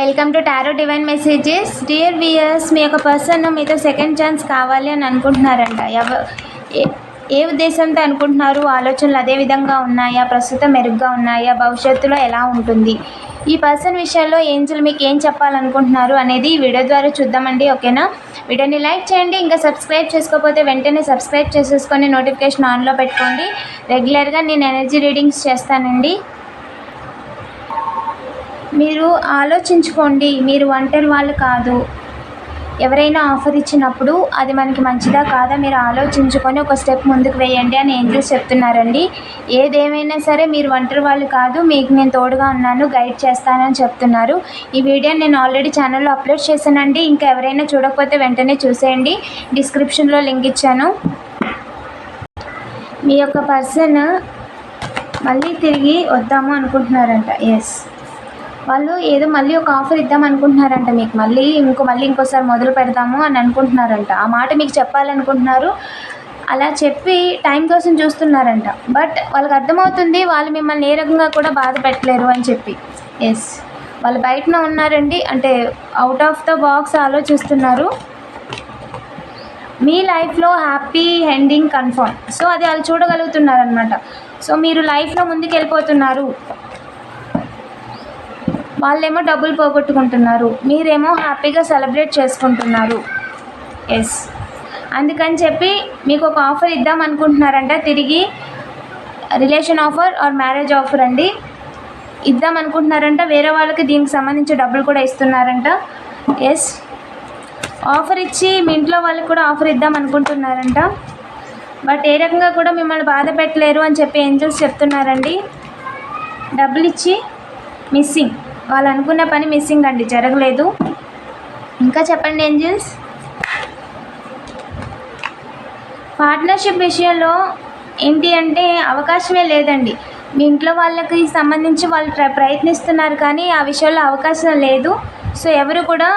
Welcome to tarot divine messages. Dear viewers, మీ యొక్క person మీతో సెకండ్ ఛాన్స్ కావాలి అని అనుకుంటున్నారంట. ఏ ఉద్దేశంతో అనుకుంటున్నారు? ఆలోచనలు అదే విధంగా ఉన్నాయా? ప్రస్తుతం మెరుగ్గా ఉన్నాయా? భవిష్యత్తులో ఎలా ఉంటుంది? ఈ పర్సన్ విషయంలో ఏంజల్ మీకు ఏం చెప్పాలనుకుంటున్నారు అనేది ఈ వీడియో ద్వారా చూద్దామండి. ఓకేనా? వీడియోని లైక్ చేయండి. ఇంకా సబ్స్క్రైబ్ చేసుకోకపోతే వెంటనే సబ్స్క్రైబ్ చేసేసుకొని నోటిఫికేషన్ ఆన్లో పెట్టుకోండి. రెగ్యులర్గా నేను ఎనర్జీ రీడింగ్స్ చేస్తానండి. మీరు ఆలోచించుకోండి, మీరు ఒంటరి వాళ్ళు కాదు. ఎవరైనా ఆఫర్ ఇచ్చినప్పుడు అది మనకి మంచిదా కాదా మీరు ఆలోచించుకొని ఒక స్టెప్ ముందుకు వేయండి అని ఏంజల్స్ చెప్తున్నారండి. ఏదేమైనా సరే మీరు ఒంటరి వాళ్ళు కాదు, మీకు నేను తోడుగా ఉన్నాను, గైడ్ చేస్తానని చెప్తున్నారు. ఈ వీడియోని నేను ఆల్రెడీ ఛానల్లో అప్లోడ్ చేశానండి. ఇంకా ఎవరైనా చూడకపోతే వెంటనే చూసేయండి, డిస్క్రిప్షన్లో లింక్ ఇచ్చాను. మీ యొక్క పర్సన్ మళ్ళీ తిరిగి వద్దాము అనుకుంటున్నారంట. ఎస్, వాళ్ళు ఏదో మళ్ళీ ఒక ఆఫర్ ఇద్దాం అనుకుంటున్నారంట మీకు. మళ్ళీ ఇంకోసారి మొదలు పెడదాము అని అనుకుంటున్నారంట. ఆ మాట మీకు చెప్పాలనుకుంటున్నారు. అలా చెప్పి టైం కోసం చూస్తున్నారంట. బట్ వాళ్ళకి అర్థమవుతుంది వాళ్ళు మిమ్మల్ని ఏ రకంగా కూడా బాధ పెట్టలేరు అని చెప్పి. ఎస్, వాళ్ళు బయటన ఉన్నారండి. అంటే అవుట్ ఆఫ్ ద బాక్స్ ఆలోచిస్తున్నారు. మీ లైఫ్లో హ్యాపీ ఎండింగ్ కన్ఫర్మ్. సో అది వాళ్ళు చూడగలుగుతున్నారనమాట. సో మీరు లైఫ్లో ముందుకు వెళ్ళిపోతున్నారు. వాళ్ళేమో డబ్బులు పోగొట్టుకుంటున్నారు, మీరేమో హ్యాపీగా సెలబ్రేట్ చేసుకుంటున్నారు. ఎస్, అందుకని చెప్పి మీకు ఒక ఆఫర్ ఇద్దాం అనుకుంటున్నారంట. తిరిగి relation offer or marriage offer అండి ఇద్దాం అనుకుంటున్నారంట. వేరే వాళ్ళకి దీనికి సంబంధించి డబ్బులు కూడా ఇస్తున్నారంట. ఎస్, ఆఫర్ ఇచ్చి మీ ఇంట్లో వాళ్ళకి కూడా ఆఫర్ ఇద్దాం అనుకుంటున్నారంట. బట్ ఏ రకంగా కూడా మిమ్మల్ని బాధ పెట్టలేరు అని చెప్పి ఏంజల్స్ చెప్తున్నారండి. డబ్బులు ఇచ్చి మిస్సింగ్, వాళ్ళు అనుకున్న పని మిస్సింగ్ అండి, జరగలేదు. ఇంకా చెప్పండి ఏంజల్స్. పార్ట్నర్షిప్ విషయంలో ఏంటి అంటే అవకాశమే లేదండి. మీ ఇంట్లో వాళ్ళకి సంబంధించి వాళ్ళు ప్రయత్నిస్తున్నారు కానీ ఆ విషయంలో అవకాశం లేదు. సో ఎవరు కూడా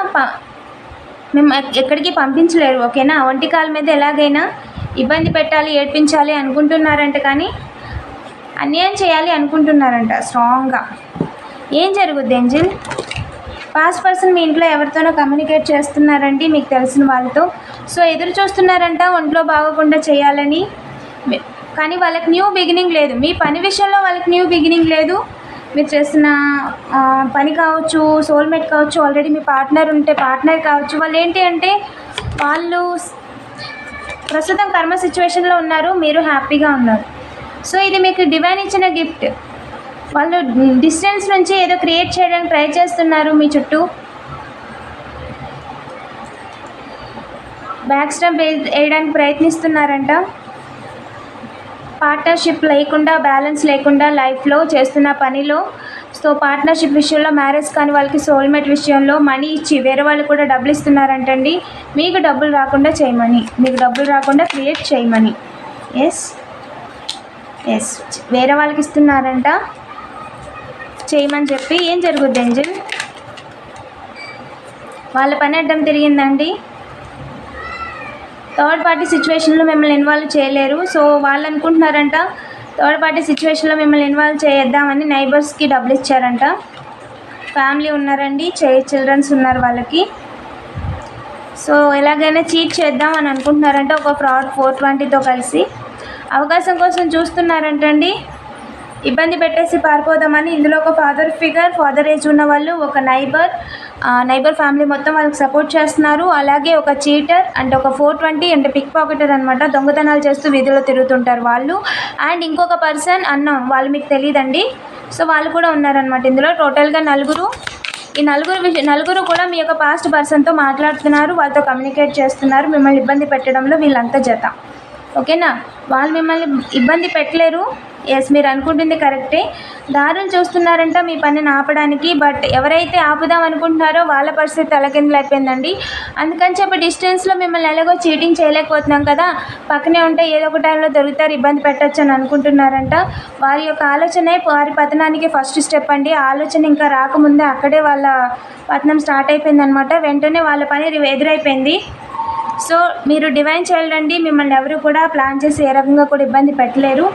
మేము ఎక్కడికి పంపించలేరు. ఓకేనా? ఒంటి కాళ్ళ మీద ఎలాగైనా ఇబ్బంది పెట్టాలి, ఏడ్పించాలి అనుకుంటున్నారంట. కానీ అన్యాయం చేయాలి అనుకుంటున్నారంట స్ట్రాంగ్గా. ఏం జరుగుద్ది ఏంజిల్? పాస్ట్ పర్సన్ మీ ఇంట్లో ఎవరితోనో కమ్యూనికేట్ చేస్తున్నారండి, మీకు తెలిసిన వాళ్ళతో. సో ఎదురు చూస్తున్నారంట ఒంట్లో బాగోకుండా చేయాలని. కానీ వాళ్ళకి న్యూ బిగినింగ్ లేదు. మీ పని విషయంలో వాళ్ళకి న్యూ బిగినింగ్ లేదు. మీరు చేస్తున్న పని కావచ్చు, సోల్మేట్ కావచ్చు, ఆల్రెడీ మీ పార్ట్నర్ ఉంటే పార్ట్నర్ కావచ్చు. వాళ్ళు ఏంటి అంటే వాళ్ళు ప్రస్తుతం కర్మ సిచ్యువేషన్లో ఉన్నారు, మీరు హ్యాపీగా ఉన్నారు. సో ఇది మీకు డివైన్ ఇచ్చిన గిఫ్ట్. వాళ్ళు డిస్టెన్స్ నుంచి ఏదో క్రియేట్ చేయడానికి ట్రై చేస్తున్నారు మీ చుట్టూ. బ్యాక్ స్టెప్ వేయడానికి ప్రయత్నిస్తున్నారంట. పార్ట్నర్షిప్ లేకుండా, బ్యాలెన్స్ లేకుండా లైఫ్లో చేస్తున్న పనిలో. సో పార్ట్నర్షిప్ విషయంలో, మ్యారేజ్ కాని వాళ్ళకి సోల్మేట్ విషయంలో మనీ ఇచ్చి వేరే వాళ్ళు కూడా డబ్బులు ఇస్తున్నారంటండి. మీకు డబ్బులు రాకుండా చేయమని, మీకు డబ్బులు రాకుండా క్రియేట్ చేయమని. ఎస్, వేరే వాళ్ళకి ఇస్తున్నారంట చేయమని చెప్పి. ఏం జరుగుద్ది ఏంజల్? వాళ్ళ పని అడ్డం తిరిగిందండి. థర్డ్ పార్టీ సిచ్యువేషన్లో మిమ్మల్ని ఇన్వాల్వ్ చేయలేరు. సో వాళ్ళు అనుకుంటున్నారంట థర్డ్ పార్టీ సిచ్యువేషన్లో మిమ్మల్ని ఇన్వాల్వ్ చేద్దామని నైబర్స్కి డబ్బులు ఇచ్చారంట. ఫ్యామిలీ ఉన్నారండి, చిల్డ్రన్స్ ఉన్నారు వాళ్ళకి. సో ఎలాగైనా చీట్ చేద్దాం అని అనుకుంటున్నారంట. ఒక ఫ్రాడ్ 420తో కలిసి అవకాశం కోసం చూస్తున్నారంటండి. ఇబ్బంది పెట్టేసి పారిపోదామని. ఇందులో ఒక ఫాదర్ ఏజ్ ఉన్న వాళ్ళు, ఒక నైబర్ ఫ్యామిలీ మొత్తం వాళ్ళకి సపోర్ట్ చేస్తున్నారు. అలాగే ఒక చీటర్ అంటే ఒక 420 అంటే పిక్ పాకెటర్ అనమాట, దొంగతనాలు చేస్తూ వీధిలో తిరుగుతుంటారు వాళ్ళు. అండ్ ఇంకొక పర్సన్ వాళ్ళు మీకు తెలియదండి. సో వాళ్ళు కూడా ఉన్నారనమాట ఇందులో. టోటల్గా నలుగురు. ఈ నలుగురు కూడా మీ యొక్క పాస్ట్ పర్సన్తో మాట్లాడుతున్నారు, వాళ్ళతో కమ్యూనికేట్ చేస్తున్నారు. మిమ్మల్ని ఇబ్బంది పెట్టడంలో వీళ్ళంతా జత. ఓకేనా? వాళ్ళు మిమ్మల్ని ఇబ్బంది పెట్టలేరు. ఎస్, మీరు అనుకుంటుంది కరెక్టే. దారులు చూస్తున్నారంట మీ పనిని ఆపడానికి. బట్ ఎవరైతే ఆపుదాం అనుకుంటున్నారో వాళ్ళ పరిస్థితి తలకిందులు అయిపోయిందండి. అందుకని చెప్పి డిస్టెన్స్లో మిమ్మల్ని ఎలాగో చీటింగ్ చేయలేకపోతున్నాం కదా, పక్కనే ఉంటే ఏదో ఒక టైంలో దొరుకుతారు, ఇబ్బంది పెట్టచ్చు అని అనుకుంటున్నారంట. వారి యొక్క ఆలోచనే వారి పతనానికి ఫస్ట్ స్టెప్ అండి. ఆ ఆలోచన ఇంకా రాకముందే అక్కడే వాళ్ళ పతనం స్టార్ట్ అయిపోయిందనమాట. వెంటనే వాళ్ళ పని ఎదురైపోయింది. సో మీరు డివైన్ చైల్డ్ అండి. మిమ్మల్ని ఎవరు కూడా ప్లాన్ చేసి ఏ రకంగా కూడా ఇబ్బంది పెట్టలేరు.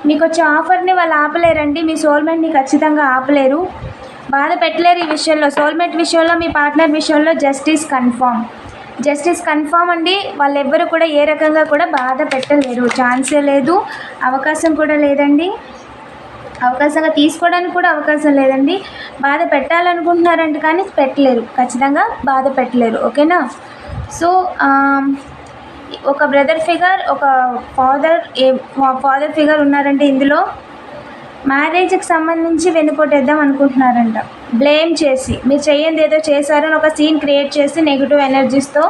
మీకు వచ్చే ఆఫర్ని వాళ్ళు ఆపలేరండి. మీ సోల్మేట్ని ఖచ్చితంగా ఆపలేరు. బాధ పెట్టలేరు ఈ విషయంలో. సోల్మేట్ విషయంలో, మీ పార్ట్నర్ విషయంలో జస్టిస్ కన్ఫామ్ అండి. వాళ్ళెవ్వరు కూడా ఏ రకంగా కూడా బాధ పెట్టలేరు, ఛాన్సే లేదు, అవకాశం కూడా లేదండి. అవకాశంగా తీసుకోవడానికి కూడా అవకాశం లేదండి. బాధ పెట్టాలనుకుంటున్నారంట కానీ పెట్టలేరు, ఖచ్చితంగా బాధ పెట్టలేరు. ఓకేనా. సో ఒక బ్రదర్ ఫిగర్, ఒక ఫాదర్ ఫిగర్ ఉన్నారంటే ఇందులో మ్యారేజ్కి సంబంధించి వెనుకొట్టేద్దాం అనుకుంటున్నారంట. బ్లేమ్ చేసి, మీరు చెయ్యంది ఏదో చేశారని ఒక సీన్ క్రియేట్ చేసి నెగిటివ్ ఎనర్జీస్తో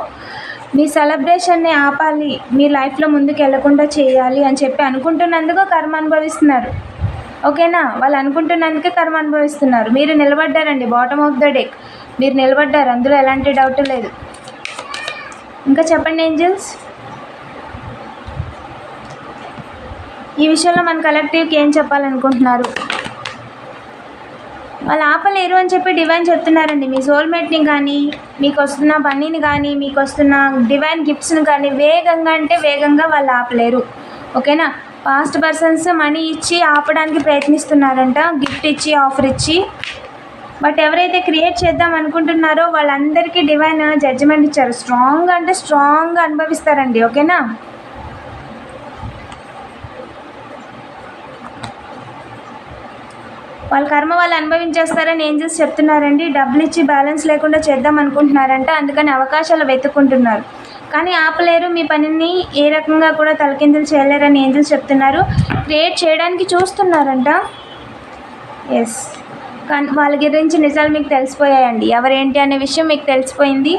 మీ సెలబ్రేషన్ని ఆపాలి, మీ లైఫ్లో ముందుకు వెళ్లకుండా చేయాలి అని చెప్పి అనుకుంటున్నందుకు కర్మ అనుభవిస్తున్నారు. ఓకేనా. వాళ్ళు అనుకుంటున్నందుకే కర్మ అనుభవిస్తున్నారు. మీరు నిలబడ్డారండి, బాటమ్ ఆఫ్ ద డెక్ మీరు నిలబడ్డారు, అందులో ఎలాంటి డౌట్ లేదు. ఇంకా చెప్పండి ఏంజల్స్, ఈ విషయంలో మన కలెక్టివ్కి ఏం చెప్పాలనుకుంటున్నారు? వాళ్ళు ఆపలేరు అని చెప్పి డివైన్ చెప్తున్నారండి. మీ సోల్మేట్ని కానీ, మీకు వస్తున్న పనిని కానీ, మీకు వస్తున్న డివైన్ గిఫ్ట్స్ని కానీ వేగంగా అంటే వేగంగా వాళ్ళు ఆపలేరు. ఓకేనా. పాస్ట్ పర్సన్స్ మనీ ఇచ్చి ఆపడానికి ప్రయత్నిస్తున్నారంట, గిఫ్ట్ ఇచ్చి, ఆఫర్ ఇచ్చి. బట్ ఎవరైతే క్రియేట్ చేద్దాం అనుకుంటున్నారో వాళ్ళందరికీ డివైన్ జడ్జిమెంట్ ఇచ్చారు. స్ట్రాంగ్ అంటే స్ట్రాంగ్గా అనుభవిస్తారండి. ఓకేనా. వాళ్ళ కర్మ వాళ్ళు అనుభవించేస్తారని ఏంజల్స్ చెప్తున్నారండి. డబ్బులు ఇచ్చి బ్యాలెన్స్ లేకుండా చేద్దాం అనుకుంటున్నారంట, అందుకని అవకాశాలు వెతుక్కుంటున్నారు. కానీ ఆపలేరు, మీ పనిని ఏ రకంగా కూడా తలకిందులు చేయలేరని ఏంజల్స్ చెప్తున్నారు. క్రియేట్ చేయడానికి చూస్తున్నారంట. ఎస్, కానీ వాళ్ళ గురించి నిజాలు మీకు తెలిసిపోయాయండి, ఎవరేంటి అనే విషయం మీకు తెలిసిపోయింది.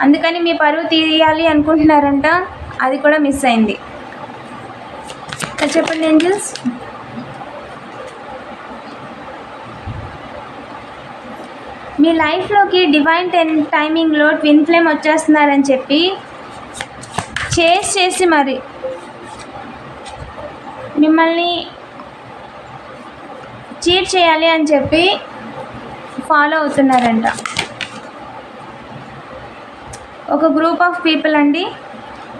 అందుకని మీ పరువు తీయాలి అనుకుంటున్నారంట, అది కూడా మిస్ అయింది. చెప్పండి ఏంజల్స్. మీ లైఫ్లోకి డివైన్ టైమింగ్లో ట్విన్ ఫ్లేమ్ వచ్చేస్తున్నారని చెప్పి చేసి మరి మిమ్మల్ని చీట్ చేయాలి అని చెప్పి ఫాలో అవుతున్నారంట. ఒక గ్రూప్ ఆఫ్ పీపుల్ అండి,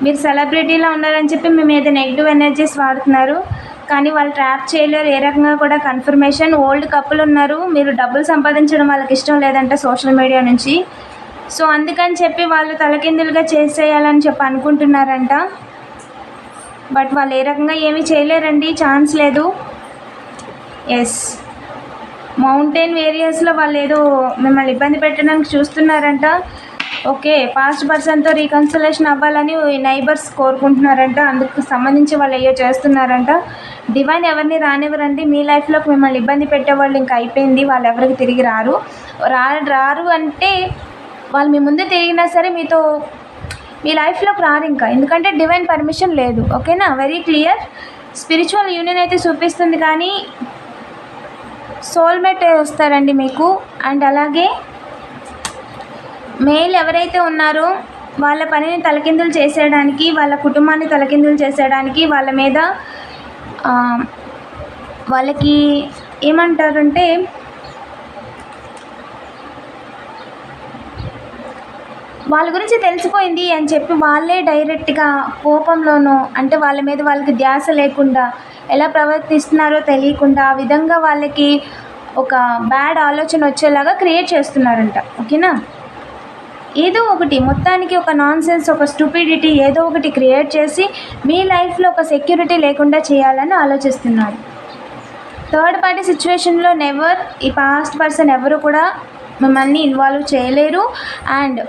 మీరు సెలబ్రిటీలా ఉన్నారని చెప్పి మీ మీద నెగిటివ్ ఎనర్జీస్ వాడుతున్నారు. కానీ వాళ్ళు ట్రాప్ చేయలేరు ఏ రకంగా కూడా. కన్ఫర్మేషన్, ఓల్డ్ కపుల్ ఉన్నారు, మీరు డబ్బులు సంపాదించడం వాళ్ళకి ఇష్టం లేదంట సోషల్ మీడియా నుంచి. సో అందుకని చెప్పి వాళ్ళు తలకిందులుగా చేసేయాలని చెప్పి అనుకుంటున్నారంట. బట్ వాళ్ళు ఏ రకంగా ఏమీ చేయలేరండి, ఛాన్స్ లేదు. ఎస్, మౌంటైన్ ఏరియాస్లో వాళ్ళు ఏదో మిమ్మల్ని ఇబ్బంది పెట్టడానికి చూస్తున్నారంట. ఓకే, పాస్ట్ పర్సన్తో రీకన్సిలేషన్ అవ్వాలని నైబర్స్ కోరుకుంటున్నారంట, అందుకు సంబంధించి వాళ్ళు అయ్యో చేస్తున్నారంట. డివైన్ ఎవరిని రానివ్వరండి మీ లైఫ్లోకి. మిమ్మల్ని ఇబ్బంది పెట్టేవాళ్ళు ఇంకా అయిపోయింది, వాళ్ళు ఎవరికి తిరిగి రారు అంటే వాళ్ళు మీ ముందు తిరిగినా సరే మీతో మీ లైఫ్లోకి రారు ఇంకా, ఎందుకంటే డివైన్ పర్మిషన్ లేదు. ఓకేనా, వెరీ క్లియర్. స్పిరిచువల్ యూనియన్ అయితే చూపిస్తుంది కానీ సోల్మేట్ వస్తారండి మీకు. అండ్ అలాగే మేల్ ఎవరైతే ఉన్నారో వాళ్ళ పనిని తలకిందులు చేసేయడానికి, వాళ్ళ కుటుంబాన్ని తలకిందులు చేసేయడానికి, వాళ్ళ మీద వాళ్ళకి ఏమంటారంటే వాళ్ళ గురించి తెలిసిపోయింది అని చెప్పి వాళ్ళే డైరెక్ట్గా కోపంలోనో, అంటే వాళ్ళ మీద వాళ్ళకి ధ్యాస లేకుండా ఎలా ప్రవర్తిస్తున్నారో తెలియకుండా ఆ విధంగా వాళ్ళకి ఒక బ్యాడ్ ఆలోచన వచ్చేలాగా క్రియేట్ చేస్తున్నారంట. ఓకేనా. ఏదో ఒకటి మొత్తానికి ఒక నాన్సెన్స్, ఒక స్టూపిడిటీ ఏదో ఒకటి క్రియేట్ చేసి మీ లైఫ్లో ఒక సెక్యూరిటీ లేకుండా చేయాలని ఆలోచిస్తున్నారు. థర్డ్ పార్టీ సిచ్యువేషన్లో నెవర్, ఈ పాస్ట్ పర్సన్ ఎవరు కూడా మిమ్మల్ని ఇన్వాల్వ్ చేయలేరు. అండ్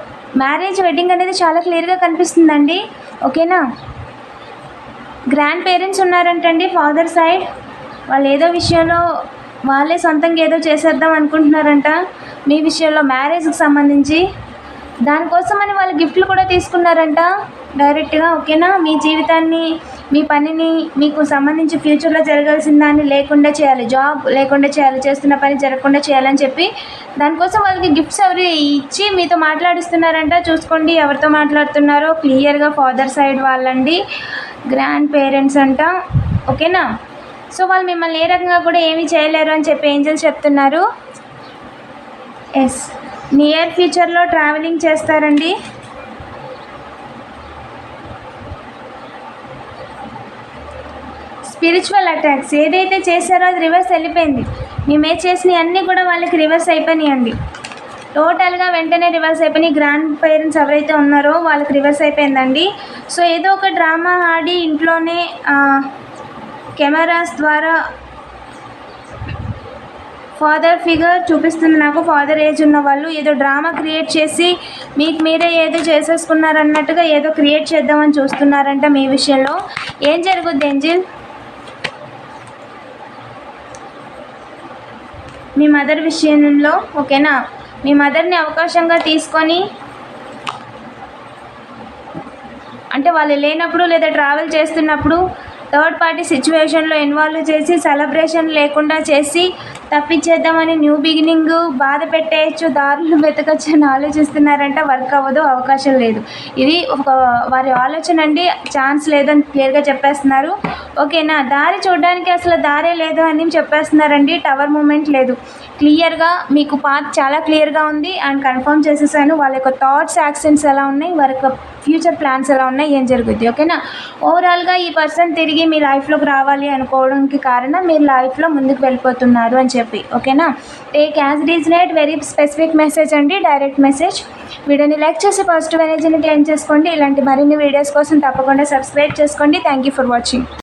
మ్యారేజ్, వెడ్డింగ్ అనేది చాలా క్లియర్గా కనిపిస్తుందండి. ఓకేనా. గ్రాండ్ పేరెంట్స్ ఉన్నారంటండి ఫాదర్ సైడ్, వాళ్ళు ఏదో విషయంలో వాళ్ళే సొంతంగా ఏదో చేసేద్దాం అనుకుంటున్నారంట మీ విషయంలో మ్యారేజ్కి సంబంధించి. దానికోసమని వాళ్ళు గిఫ్ట్లు కూడా తీసుకున్నారంట డైరెక్ట్గా. ఓకేనా. మీ జీవితాన్ని, మీ పనిని, మీకు సంబంధించి ఫ్యూచర్లో జరగాల్సిన దాన్ని లేకుండా చేయాలి, జాబ్ లేకుండా చేయాలి, చేస్తున్న పని జరగకుండా చేయాలని చెప్పి దానికోసం వాళ్ళకి గిఫ్ట్స్ ఎవరు ఇచ్చి మీతో మాట్లాడిస్తున్నారంట. చూసుకోండి ఎవరితో మాట్లాడుతున్నారో క్లియర్గా. ఫాదర్ సైడ్ వాళ్ళండి, గ్రాండ్ పేరెంట్స్ అంట. ఓకేనా. సో వాళ్ళు మిమ్మల్ని ఏ రకంగా కూడా ఏమీ చేయలేరు అని చెప్పి ఏంజల్స్ చెప్తున్నారు. ఎస్, నియర్ ఫ్యూచర్లో ట్రావెలింగ్ చేస్తారండి. స్పిరిచువల్ అటాక్స్ ఏదైతే చేశారో అది రివర్స్ వెళ్ళిపోయింది. మేమే చేసినవి అన్నీ కూడా వాళ్ళకి రివర్స్ అయిపోయినాయండి. టోటల్గా వెంటనే రివర్స్ అయిపోయినాయి. గ్రాండ్ పేరెంట్స్ ఎవరైతే ఉన్నారో వాళ్ళకి రివర్స్ అయిపోయిందండి. సో ఏదో ఒక డ్రామా ఆడి ఇంట్లోనే కెమెరాస్ ద్వారా ఫాదర్ ఫిగర్ చూపిస్తుంది నాకు. ఫాదర్ ఏజ్ ఉన్న వాళ్ళు ఏదో డ్రామా క్రియేట్ చేసి మీకు మీరే ఏదో చేసేసుకున్నారన్నట్టుగా ఏదో క్రియేట్ చేద్దామని చూస్తున్నారంట మీ విషయంలో. ఏం జరుగుద్ది ఏంజిల్? మీ మదర్ విషయంలో ఓకేనా, మీ మదర్ని అవకాశంగా తీసుకొని అంటే వాళ్ళు లేనప్పుడు లేదా ట్రావెల్ చేస్తున్నప్పుడు థర్డ్ పార్టీ సిచ్యువేషన్లో ఇన్వాల్వ్ చేసి సెలబ్రేషన్ లేకుండా చేసి తప్పించేద్దామని న్యూ బిగినింగ్ బాధ పెట్టేయచ్చు, దారులు వెతకచ్చు అని ఆలోచిస్తున్నారంట. వర్క్ అవ్వదు, అవకాశం లేదు. ఇది ఒక వారి ఆలోచన అండి. ఛాన్స్ లేదని క్లియర్గా చెప్పేస్తున్నారు ఓకేనా. దారి చూడడానికి అసలు దారే లేదు అని చెప్పేస్తున్నారండి. టవర్ మూమెంట్ లేదు. క్లియర్గా మీకు పాత్ చాలా క్లియర్గా ఉంది అండ్ కన్ఫర్మ్ చేసేసాను. వాళ్ళ యొక్క థాట్స్ యాక్షన్స్ ఎలా ఉన్నాయి, వారి యొక్క ఫ్యూచర్ ప్లాన్స్ ఎలా ఉన్నాయి, ఏం జరుగుద్ది ఓకేనా. ఓవరాల్గా ఈ పర్సన్ తిరిగి మీ లైఫ్లోకి రావాలి అనుకోవడానికి కారణం మీరు లైఫ్లో ముందుకు వెళ్ళిపోతున్నారు అని చెప్పి ఓకేనా. Take as రీజనేట్, very specific message అండి, డైరెక్ట్ మెసేజ్. వీడియోని లైక్ చేసి పాజిటివ్ ఎనర్జీని క్లెయిమ్ చేసుకోండి. ఇలాంటి మరిన్ని వీడియోస్ కోసం తప్పకుండా సబ్స్క్రైబ్ చేసుకోండి. Thank you for watching.